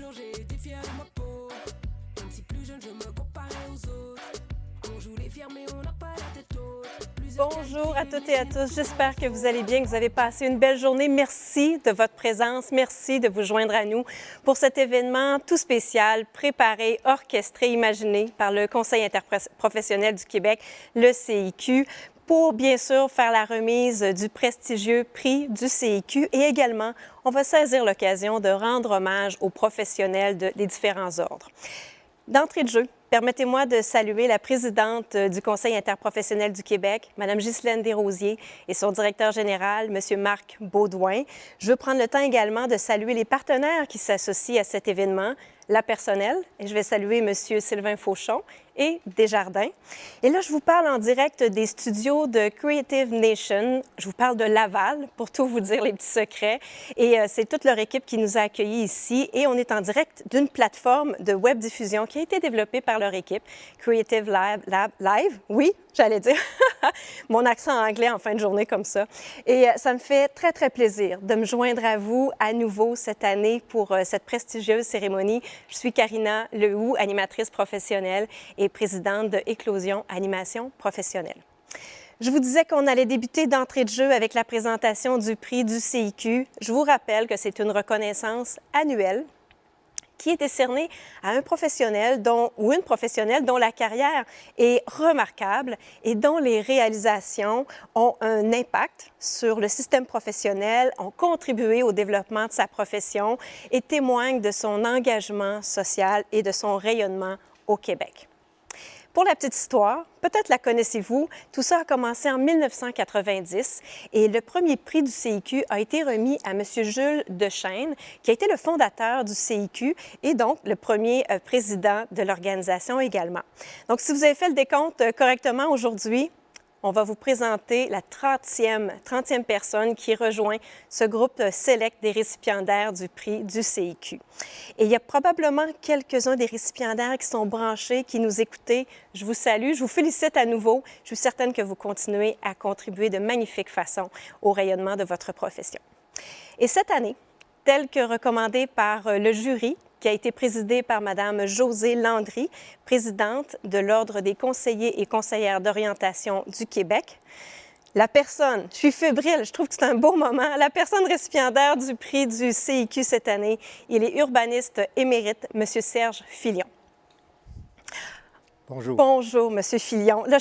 jours j'ai été fier de ma peau. Même si plus jeune je me comparais aux autres. On joue les fiers mais on n'a pas la tête haute. Bonjour à toutes et à tous, j'espère que vous allez bien, que vous avez passé une belle journée. Merci de votre présence, merci de vous joindre à nous pour cet événement tout spécial, préparé, orchestré, imaginé par le Conseil interprofessionnel du Québec, le CIQ, pour bien sûr faire la remise du prestigieux prix du CIQ et également, on va saisir l'occasion de rendre hommage aux professionnels des différents ordres. D'entrée de jeu, permettez-moi de saluer la présidente du Conseil interprofessionnel du Québec, Mme Ghislaine Desrosiers, et son directeur général, M. Marc Baudouin. Je veux prendre le temps également de saluer les partenaires qui s'associent à cet événement, la personnel, et je vais saluer M. Sylvain Fauchon et Desjardins. Et là, je vous parle en direct des studios de Creative Nation. Je vous parle de Laval, pour tout vous dire les petits secrets. Et c'est toute leur équipe qui nous a accueillis ici. Et on est en direct d'une plateforme de web diffusion qui a été développée par leur équipe, Creative Live. Oui, j'allais dire mon accent anglais en fin de journée comme ça. Et ça me fait très, très plaisir de me joindre à vous à nouveau cette année pour cette prestigieuse cérémonie. Je suis Karina Lehoux, animatrice professionnelle et présidente de Éclosion Animation Professionnelle. Je vous disais qu'on allait débuter d'entrée de jeu avec la présentation du prix du CIQ. Je vous rappelle que c'est une reconnaissance annuelle qui est décerné à un professionnel ou une professionnelle dont la carrière est remarquable et dont les réalisations ont un impact sur le système professionnel, ont contribué au développement de sa profession et témoignent de son engagement social et de son rayonnement au Québec. Pour la petite histoire, peut-être la connaissez-vous, tout ça a commencé en 1990 et le premier prix du CIQ a été remis à M. Jules Dechaine, qui a été le fondateur du CIQ et donc le premier président de l'organisation également. Donc, si vous avez fait le décompte correctement aujourd'hui, on va vous présenter la 30e personne qui rejoint ce groupe select des récipiendaires du prix du CIQ. Et il y a probablement quelques-uns des récipiendaires qui sont branchés, qui nous écoutent. Je vous salue, je vous félicite à nouveau. Je suis certaine que vous continuez à contribuer de magnifique façon au rayonnement de votre profession. Et cette année, tel que recommandé par le jury, qui a été présidé par Mme Josée Landry, présidente de l'Ordre des conseillers et conseillères d'orientation du Québec. La personne, je suis fébrile, je trouve que c'est un beau moment, la personne récipiendaire du prix du CIQ cette année, il est urbaniste émérite, M. Serge Filion. Bonjour. Bonjour, M. Filion. Là,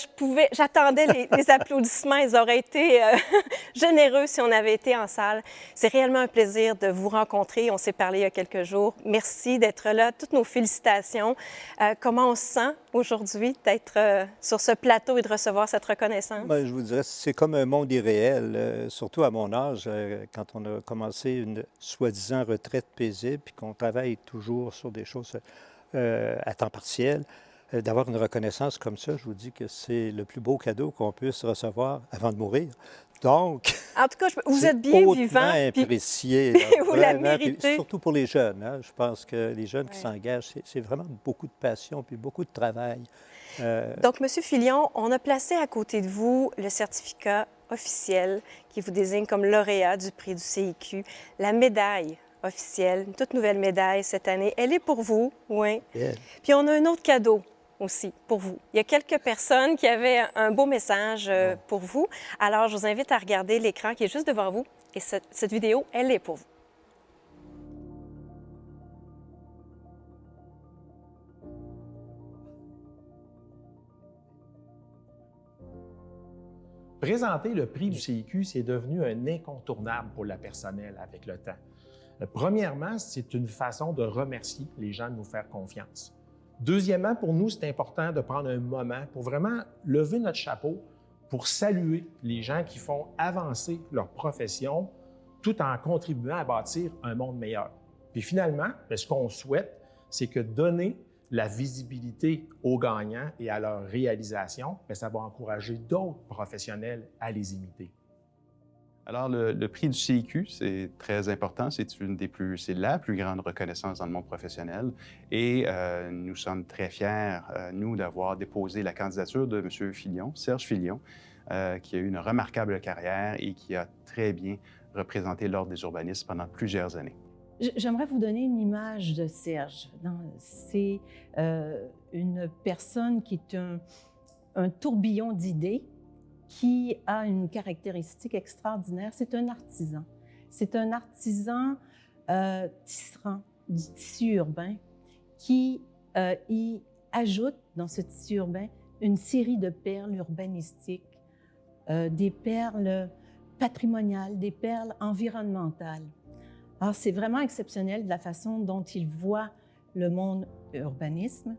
j'attendais les applaudissements. Ils auraient été généreux si on avait été en salle. C'est réellement un plaisir de vous rencontrer. On s'est parlé il y a quelques jours. Merci d'être là. Toutes nos félicitations. Comment on se sent aujourd'hui d'être sur ce plateau et de recevoir cette reconnaissance? Bien, je vous dirais, c'est comme un monde irréel, surtout à mon âge, quand on a commencé une soi-disant retraite paisible puis qu'on travaille toujours sur des choses à temps partiel. D'avoir une reconnaissance comme ça, je vous dis que c'est le plus beau cadeau qu'on puisse recevoir avant de mourir. Donc, en tout cas, vous êtes bien vivant. C'est apprécié. Vous la méritez. Surtout pour les jeunes. Hein? Je pense que les jeunes qui s'engagent, c'est vraiment beaucoup de passion puis beaucoup de travail. Donc, M. Filion, on a placé à côté de vous le certificat officiel qui vous désigne comme lauréat du prix du CIQ, la médaille officielle, une toute nouvelle médaille cette année. Elle est pour vous, oui. Yeah. Puis on a un autre cadeau aussi pour vous. Il y a quelques personnes qui avaient un beau message pour vous. Alors, je vous invite à regarder l'écran qui est juste devant vous. Et cette vidéo, elle est pour vous. Présenter le prix du CIQ, c'est devenu un incontournable pour le personnel avec le temps. Premièrement, c'est une façon de remercier les gens de nous faire confiance. Deuxièmement, pour nous, c'est important de prendre un moment pour vraiment lever notre chapeau pour saluer les gens qui font avancer leur profession tout en contribuant à bâtir un monde meilleur. Puis finalement, ce qu'on souhaite, c'est que donner la visibilité aux gagnants et à leur réalisation, ça va encourager d'autres professionnels à les imiter. Alors, le prix du CIQ, c'est très important. C'est la plus grande reconnaissance dans le monde professionnel. Et nous sommes très fiers, nous, d'avoir déposé la candidature de M. Filion, Serge Filion, qui a eu une remarquable carrière et qui a très bien représenté l'Ordre des urbanistes pendant plusieurs années. J'aimerais vous donner une image de Serge. C'est une personne qui est un tourbillon d'idées qui a une caractéristique extraordinaire. C'est un artisan. C'est un artisan tisserand du tissu urbain qui y ajoute dans ce tissu urbain une série de perles urbanistiques, des perles patrimoniales, des perles environnementales. Alors, c'est vraiment exceptionnel de la façon dont il voit le monde urbanisme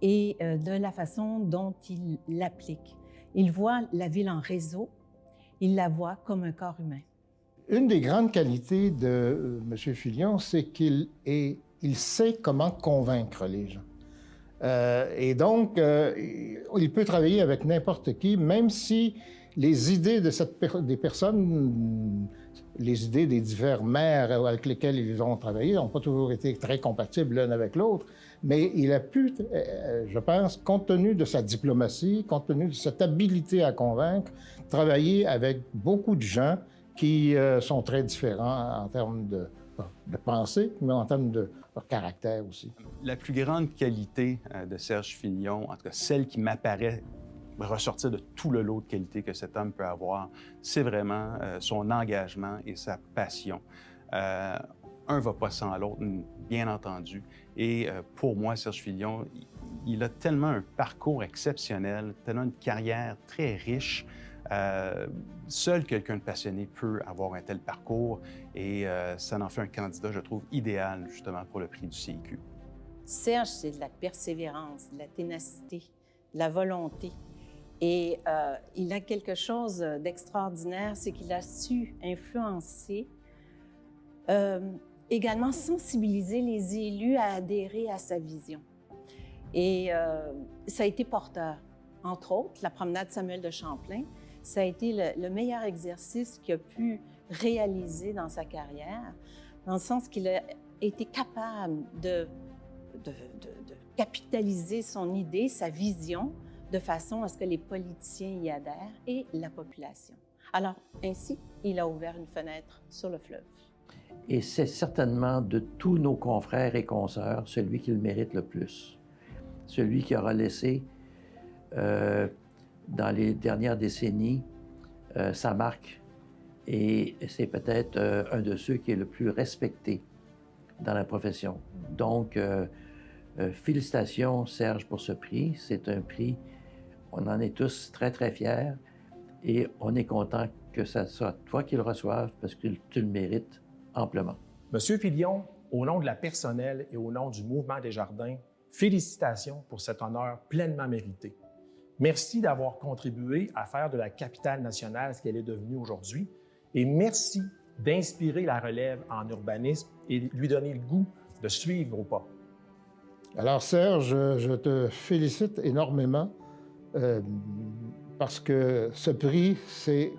et de la façon dont il l'applique. Il voit la ville en réseau, il la voit comme un corps humain. Une des grandes qualités de M. Filion, c'est qu'il sait comment convaincre les gens. Et donc, il peut travailler avec n'importe qui, même si les idées des personnes, les idées des divers maires avec lesquels ils ont travaillé n'ont pas toujours été très compatibles l'un avec l'autre, mais il a pu, je pense, compte tenu de sa diplomatie, compte tenu de cette habilité à convaincre, travailler avec beaucoup de gens qui sont très différents en termes de pensée, mais en termes de leur caractère aussi. La plus grande qualité de Serge Filion, en tout cas celle qui m'apparaît ressortir de tout le lot de qualités que cet homme peut avoir, c'est vraiment son engagement et sa passion. Un ne va pas sans l'autre, bien entendu. Et pour moi, Serge Filion, il a tellement un parcours exceptionnel, tellement une carrière très riche. Seul quelqu'un de passionné peut avoir un tel parcours et ça en fait un candidat, je trouve, idéal justement pour le prix du CIQ. Serge, c'est de la persévérance, de la ténacité, de la volonté. Et il a quelque chose d'extraordinaire, c'est qu'il a su influencer, également sensibiliser les élus à adhérer à sa vision. Et ça a été porteur. Entre autres, la promenade Samuel de Champlain, ça a été le meilleur exercice qu'il a pu réaliser dans sa carrière, dans le sens qu'il a été capable de capitaliser son idée, sa vision, de façon à ce que les politiciens y adhèrent et la population. Alors, ainsi, il a ouvert une fenêtre sur le fleuve. Et c'est certainement de tous nos confrères et consoeurs celui qui le mérite le plus. Celui qui aura laissé, dans les dernières décennies, sa marque. Et c'est peut-être un de ceux qui est le plus respecté dans la profession. Donc, félicitations, Serge, pour ce prix. C'est un prix, on en est tous très, très fiers et on est content que ça soit toi qui le reçoives parce que tu le mérites amplement. Monsieur Filion, au nom de la personnelle et au nom du Mouvement des Jardins, félicitations pour cet honneur pleinement mérité. Merci d'avoir contribué à faire de la capitale nationale ce qu'elle est devenue aujourd'hui et merci d'inspirer la relève en urbanisme et lui donner le goût de suivre vos pas. Alors Serge, je te félicite énormément parce que ce prix,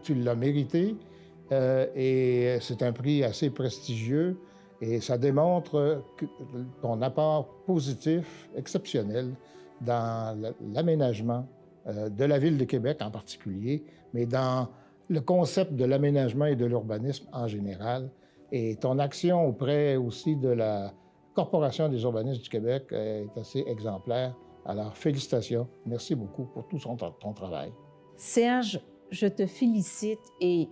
tu l'as mérité et c'est un prix assez prestigieux et ça démontre ton apport positif, exceptionnel dans l'aménagement de la Ville de Québec en particulier, mais dans le concept de l'aménagement et de l'urbanisme en général. Et ton action auprès aussi de la Corporation des urbanistes du Québec est assez exemplaire. Alors, félicitations. Merci beaucoup pour tout ton travail. Serge, je te félicite et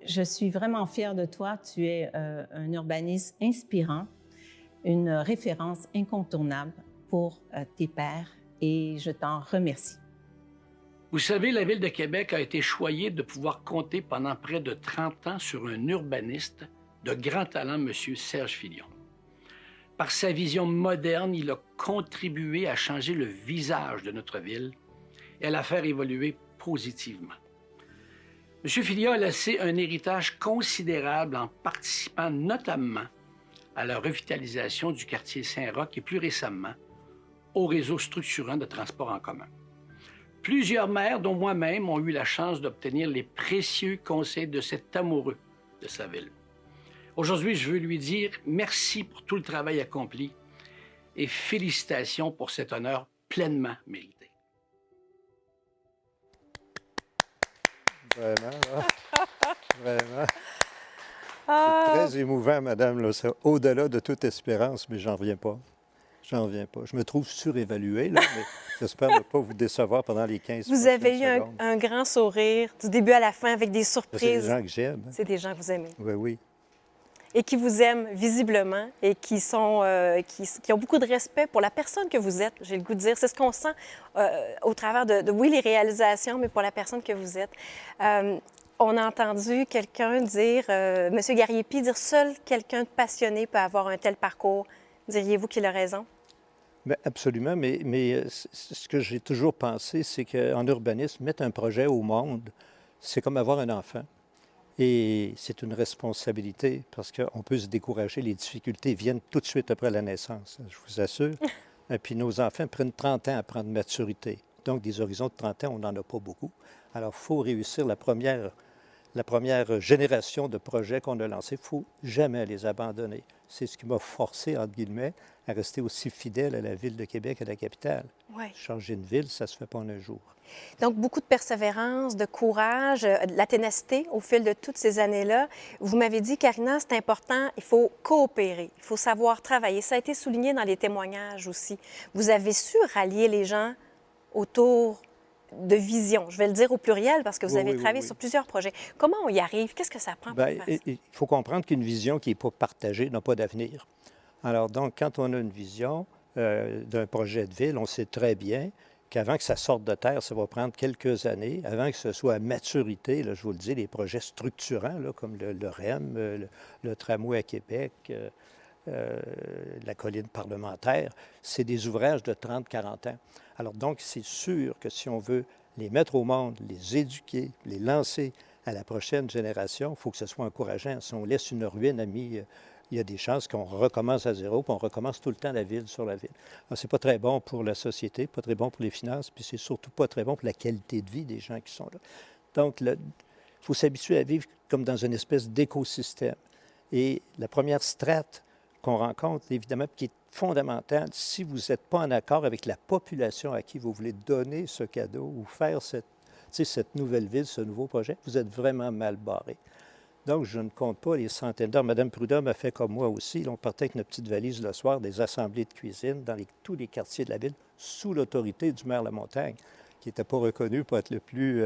je suis vraiment fière de toi. Tu es un urbaniste inspirant, une référence incontournable pour tes pairs et je t'en remercie. Vous savez, la Ville de Québec a été choyée de pouvoir compter pendant près de 30 ans sur un urbaniste de grand talent, M. Serge Filion. Par sa vision moderne, il a contribué à changer le visage de notre ville et à la faire évoluer positivement. M. Filion a laissé un héritage considérable en participant notamment à la revitalisation du quartier Saint-Roch et plus récemment au réseau structurant de transport en commun. Plusieurs maires, dont moi-même, ont eu la chance d'obtenir les précieux conseils de cet amoureux de sa ville. Aujourd'hui, je veux lui dire merci pour tout le travail accompli et félicitations pour cet honneur pleinement mérité. Vraiment, là. Vraiment. Ah! Très émouvant, madame. Là. C'est au-delà de toute espérance, mais j'en reviens pas. J'en reviens pas. Je me trouve surévalué, là, mais j'espère ne pas vous décevoir pendant les 15 Vous prochaines avez eu secondes. un grand sourire du début à la fin avec des C'est des surprises. gens que j'aime. Hein. C'est des gens que vous aimez Oui, oui. et qui vous aiment visiblement et qui ont beaucoup de respect pour la personne que vous êtes, j'ai le goût de dire. C'est ce qu'on sent au travers oui, les réalisations, mais pour la personne que vous êtes. On a entendu quelqu'un dire, M. Gariepi, dire « Seul quelqu'un de passionné peut avoir un tel parcours ». Diriez-vous qu'il a raison? Bien, absolument, mais ce que j'ai toujours pensé, c'est qu'en urbanisme, mettre un projet au monde, c'est comme avoir un enfant. Et c'est une responsabilité parce qu'on peut se décourager. Les difficultés viennent tout de suite après la naissance, je vous assure. Et puis nos enfants prennent 30 ans à prendre maturité. Donc, des horizons de 30 ans, on n'en a pas beaucoup. Alors, il faut réussir la première génération de projets qu'on a lancés. Il ne faut jamais les abandonner. C'est ce qui m'a forcé, entre guillemets, à rester aussi fidèle à la Ville de Québec, à la capitale. Oui. Changer une ville, ça ne se fait pas en un jour. Donc, beaucoup de persévérance, de courage, de la ténacité au fil de toutes ces années-là. Vous m'avez dit, Karina, c'est important, il faut coopérer, il faut savoir travailler. Ça a été souligné dans les témoignages aussi. Vous avez su rallier les gens autour de vision. Je vais le dire au pluriel parce que vous avez travaillé sur plusieurs projets. Comment on y arrive? Qu'est-ce que ça prend pour faire ça? Il faut comprendre qu'une vision qui n'est pas partagée n'a pas d'avenir. Alors donc, quand on a une vision d'un projet de ville, on sait très bien qu'avant que ça sorte de terre, ça va prendre quelques années, avant que ce soit à maturité, là, je vous le dis, les projets structurants, là, comme le REM, le tramway à Québec, la colline parlementaire, c'est des ouvrages de 30-40 ans. Alors donc, c'est sûr que si on veut les mettre au monde, les éduquer, les lancer à la prochaine génération, il faut que ce soit encourageant. Si on laisse une ruine il y a des chances qu'on recommence à zéro, puis on recommence tout le temps la ville sur la ville. Alors, c'est pas très bon pour la société, pas très bon pour les finances, puis c'est surtout pas très bon pour la qualité de vie des gens qui sont là. Donc, il faut s'habituer à vivre comme dans une espèce d'écosystème. Et la première strate qu'on rencontre, évidemment, qui est fondamentale, si vous n'êtes pas en accord avec la population à qui vous voulez donner ce cadeau ou faire cette nouvelle ville, ce nouveau projet, vous êtes vraiment mal barré. Donc, je ne compte pas les centaines d'heures. Mme Prudhomme a fait comme moi aussi. On partait avec notre petite valise le soir, des assemblées de cuisine dans tous les quartiers de la ville, sous l'autorité du maire Lamontagne, qui n'était pas reconnu pour être le plus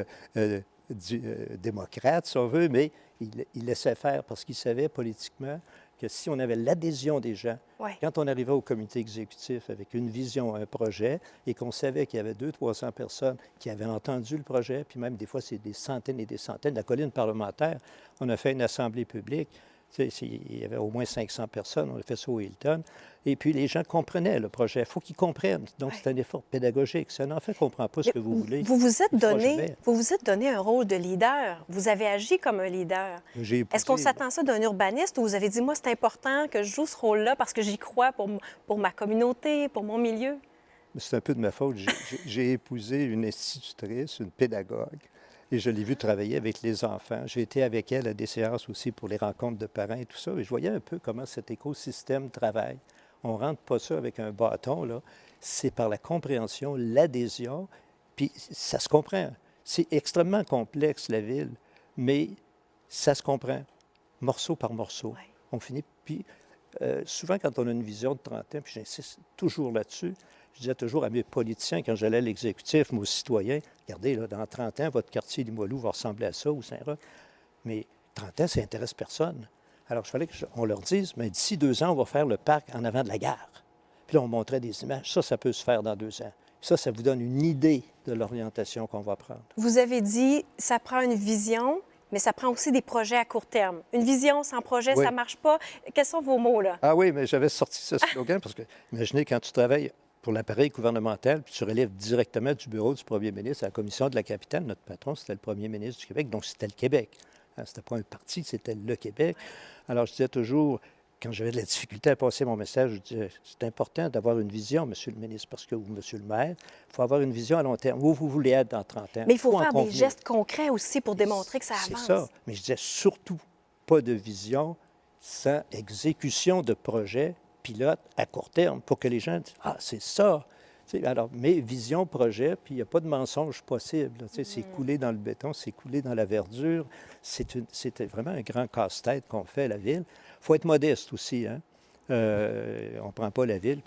démocrate, si on veut, mais il laissait faire parce qu'il savait politiquement que si on avait l'adhésion des gens, quand on arrivait au comité exécutif avec une vision, un projet, et qu'on savait qu'il y avait 200-300 personnes qui avaient entendu le projet, puis même des fois, c'est des centaines et des centaines. La colline parlementaire, on a fait une assemblée publique, il y avait au moins 500 personnes, on a fait ça au Hilton, et puis les gens comprenaient le projet. Il faut qu'ils comprennent. Donc, c'est un effort pédagogique. Si un enfant ne comprend pas ce que vous voulez, vous vous êtes donné un rôle de leader. Vous avez agi comme un leader. Est-ce qu'on s'attend ça d'un urbaniste ou vous avez dit, moi, c'est important que je joue ce rôle-là parce que j'y crois pour ma communauté, pour mon milieu? C'est un peu de ma faute. J'ai épousé une institutrice, une pédagogue, et je l'ai vue travailler avec les enfants. J'ai été avec elle à des séances aussi pour les rencontres de parents et tout ça, et je voyais un peu comment cet écosystème travaille. On ne rentre pas ça avec un bâton, là. C'est par la compréhension, l'adhésion, puis ça se comprend. C'est extrêmement complexe, la ville, mais ça se comprend, morceau par morceau. Oui. On finit, puis souvent, quand on a une vision de 30 ans, puis j'insiste toujours là-dessus, je disais toujours à mes politiciens, quand j'allais à l'exécutif, mais aux citoyens, regardez, là, dans 30 ans, votre quartier Limoilou va ressembler à ça, ou Saint-Roch. Mais 30 ans, ça n'intéresse personne. Alors, il fallait qu'on leur dise, mais d'ici 2 ans, on va faire le parc en avant de la gare. Puis là, on montrait des images. Ça peut se faire dans 2 ans. Ça vous donne une idée de l'orientation qu'on va prendre. Vous avez dit, ça prend une vision, mais ça prend aussi des projets à court terme. Une vision sans projet, ça ne marche pas. Quels sont vos mots, là? Ah oui, mais j'avais sorti ce slogan parce que, imaginez, quand tu travailles pour l'appareil gouvernemental, puis tu relèves directement du bureau du premier ministre à la commission de la capitale, notre patron, c'était le premier ministre du Québec, donc c'était le Québec. C'était pas un parti, c'était le Québec. Alors, je disais toujours, quand j'avais de la difficulté à passer mon message, je disais, c'est important d'avoir une vision, Monsieur le ministre, parce que, ou Monsieur le maire, il faut avoir une vision à long terme. Où vous voulez être dans 30 ans? Mais il faut faire des gestes concrets aussi pour démontrer que ça avance. C'est ça. Mais je disais surtout pas de vision sans exécution de projet pilote à court terme pour que les gens disent, ah, c'est ça. Alors, mais vision, projet, puis il n'y a pas de mensonge possible. Là, c'est coulé dans le béton, c'est coulé dans la verdure. C'était vraiment un grand casse-tête qu'on fait à la ville. Il faut être modeste aussi. Hein? On ne prend pas la ville.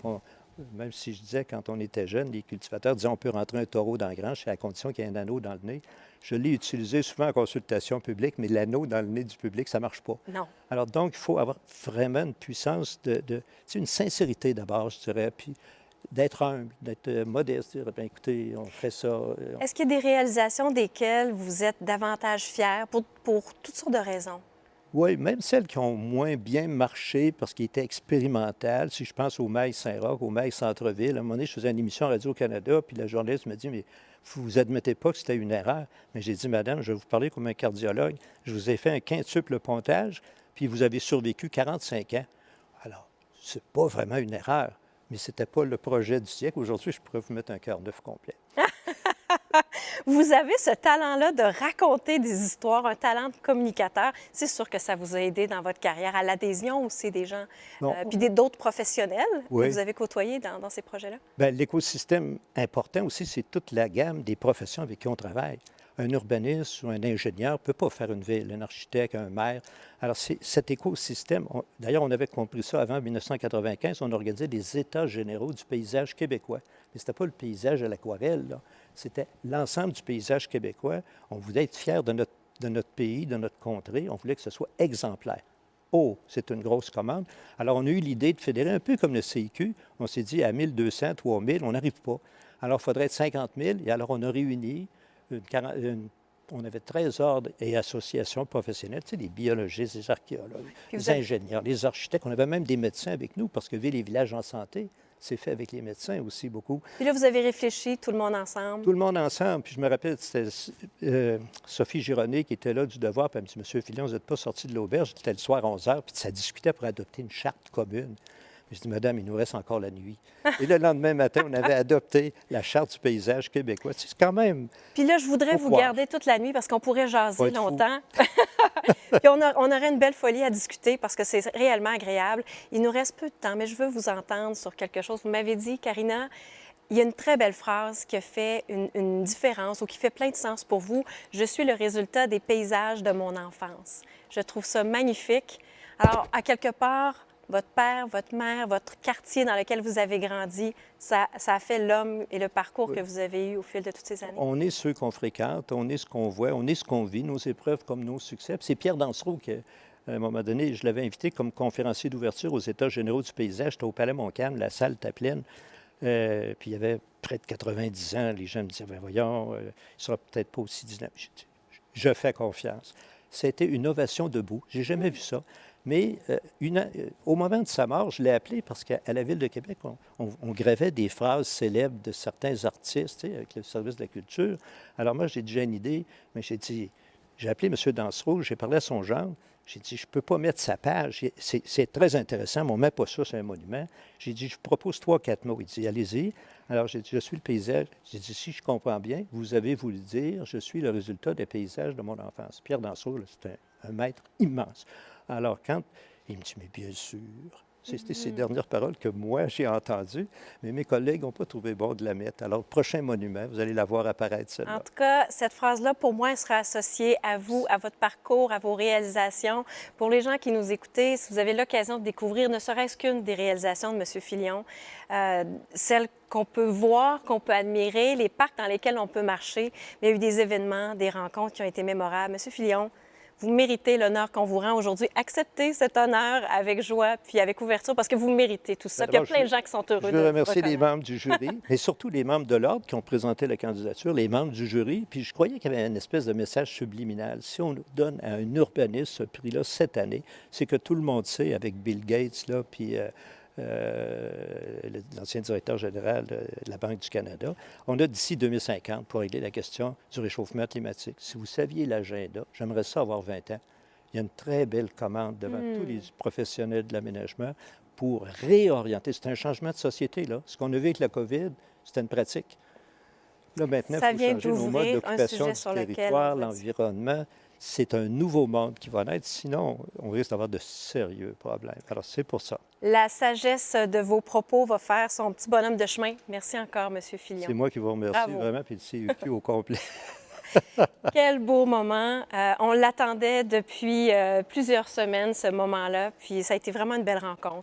Même si je disais, quand on était jeune, les cultivateurs disaient on peut rentrer un taureau dans la grange, c'est à condition qu'il y ait un anneau dans le nez. Je l'ai utilisé souvent en consultation publique, mais l'anneau dans le nez du public, ça ne marche pas. Non. Alors, donc, il faut avoir vraiment une puissance une sincérité d'abord, je dirais, puis d'être humble, d'être modeste, dire, bien, écoutez, on fait ça. Est-ce qu'il y a des réalisations desquelles vous êtes davantage fiers pour toutes sortes de raisons? Oui, même celles qui ont moins bien marché parce qu'ils étaient expérimentales. Si je pense au Mail Saint-Roch, au Mail Centre-Ville, à un moment donné, je faisais une émission à Radio-Canada, puis la journaliste me dit, mais vous admettez pas que c'était une erreur. Mais j'ai dit, madame, je vais vous parler comme un cardiologue. Je vous ai fait un quintuple pontage, puis vous avez survécu 45 ans. Alors, c'est pas vraiment une erreur, mais c'était pas le projet du siècle. Aujourd'hui, je pourrais vous mettre un cœur neuf complet. Vous avez ce talent-là de raconter des histoires, un talent de communicateur. C'est sûr que ça vous a aidé dans votre carrière, à l'adhésion aussi des gens, puis d'autres professionnels que vous avez côtoyés dans ces projets-là. Bien, l'écosystème important aussi, c'est toute la gamme des professions avec qui on travaille. Un urbaniste ou un ingénieur ne peut pas faire une ville, un architecte, un maire. Alors, c'est cet écosystème, d'ailleurs, on avait compris ça avant 1995, on organisait des états généraux du paysage québécois. Mais ce n'était pas le paysage à l'aquarelle, là. C'était l'ensemble du paysage québécois. On voulait être fiers de notre pays, de notre contrée. On voulait que ce soit exemplaire. Oh, c'est une grosse commande. Alors, on a eu l'idée de fédérer un peu comme le CIQ. On s'est dit, à 1200, 3000, on n'arrive pas. Alors, il faudrait être 50 000. Et alors, on a réuni on avait 13 ordres et associations professionnelles, tu sais, les biologistes, les archéologues, les ingénieurs, les architectes. On avait même des médecins avec nous parce que Ville et Village en santé, c'est fait avec les médecins aussi beaucoup. Puis là, vous avez réfléchi, tout le monde ensemble? Tout le monde ensemble. Puis je me rappelle, c'était Sophie Gironnet qui était là du Devoir, puis elle me dit, Monsieur Filion, vous n'êtes pas sorti de l'auberge. C'était le soir à 11 h, puis ça discutait pour adopter une charte commune. Je dis, madame, il nous reste encore la nuit. Et le lendemain matin, on avait adopté la Charte du paysage québécois. C'est quand même... Puis là, je voudrais vous garder toute la nuit parce qu'on pourrait jaser longtemps. Puis on aurait une belle folie à discuter parce que c'est réellement agréable. Il nous reste peu de temps, mais je veux vous entendre sur quelque chose. Vous m'avez dit, Karina, il y a une très belle phrase qui a fait une différence ou qui fait plein de sens pour vous. « Je suis le résultat des paysages de mon enfance. » Je trouve ça magnifique. Alors, à quelque part, votre père, votre mère, votre quartier dans lequel vous avez grandi, ça a fait l'homme et le parcours que vous avez eu au fil de toutes ces années. On est ceux qu'on fréquente, on est ce qu'on voit, on est ce qu'on vit, nos épreuves comme nos succès. Puis c'est Pierre Dansereau qui, à un moment donné, je l'avais invité comme conférencier d'ouverture aux États généraux du paysage. J'étais au Palais Montcalm, la salle était pleine. Puis il y avait près de 90 ans. Les gens me disaient, ben voyons, il ne sera peut-être pas aussi dynamique. Je fais confiance. C'était une ovation debout. J'ai jamais vu ça. Mais au moment de sa mort, je l'ai appelé parce qu'à la Ville de Québec, on gravait des phrases célèbres de certains artistes, tu sais, avec le service de la culture. Alors moi, j'ai déjà une idée, mais j'ai appelé M. Dansereau, j'ai parlé à son gendre. J'ai dit, je ne peux pas mettre sa page. C'est très intéressant, mais on ne met pas ça sur un monument. J'ai dit, je vous propose 3 ou 4 mots. Il dit, allez-y. Alors, j'ai dit, je suis le paysage. J'ai dit, si je comprends bien, vous avez voulu dire, je suis le résultat des paysages de mon enfance. Pierre Dansereau, c'est un maître immense. Alors, quand il me dit, mais bien sûr, c'était ces dernières paroles que moi, j'ai entendues, mais mes collègues n'ont pas trouvé bon de la mettre. Alors, prochain monument, vous allez la voir apparaître, celle-là. En tout cas, cette phrase-là, pour moi, elle sera associée à vous, à votre parcours, à vos réalisations. Pour les gens qui nous écoutaient, si vous avez l'occasion de découvrir ne serait-ce qu'une des réalisations de M. Filion, celle qu'on peut voir, qu'on peut admirer, les parcs dans lesquels on peut marcher, il y a eu des événements, des rencontres qui ont été mémorables. M. Filion, vous méritez l'honneur qu'on vous rend aujourd'hui. Acceptez cet honneur avec joie puis avec ouverture parce que vous méritez tout ça. Puis il y a plein de gens qui sont heureux de vous Je veux remercier les reconnaître. membres du jury, mais surtout les membres de l'Ordre qui ont présenté la candidature, les membres du jury. Puis je croyais qu'il y avait une espèce de message subliminal. Si on donne à un urbaniste ce prix-là cette année, c'est que tout le monde sait, avec Bill Gates, là, puis l'ancien directeur général de la Banque du Canada, on a d'ici 2050 pour régler la question du réchauffement climatique. Si vous saviez l'agenda, j'aimerais ça avoir 20 ans. Il y a une très belle commande devant tous les professionnels de l'aménagement pour réorienter. C'est un changement de société, là. Ce qu'on a vu avec la COVID, c'était une pratique. Là, maintenant, il faut changer nos modes d'occupation du territoire, l'environnement. c'est un nouveau monde qui va naître. Sinon, on risque d'avoir de sérieux problèmes. Alors, c'est pour ça. La sagesse de vos propos va faire son petit bonhomme de chemin. Merci encore, M. Filion. C'est moi qui vous remercie Bravo. vraiment, puis le CEQ au complet. Quel beau moment. On l'attendait depuis plusieurs semaines, ce moment-là, puis ça a été vraiment une belle rencontre.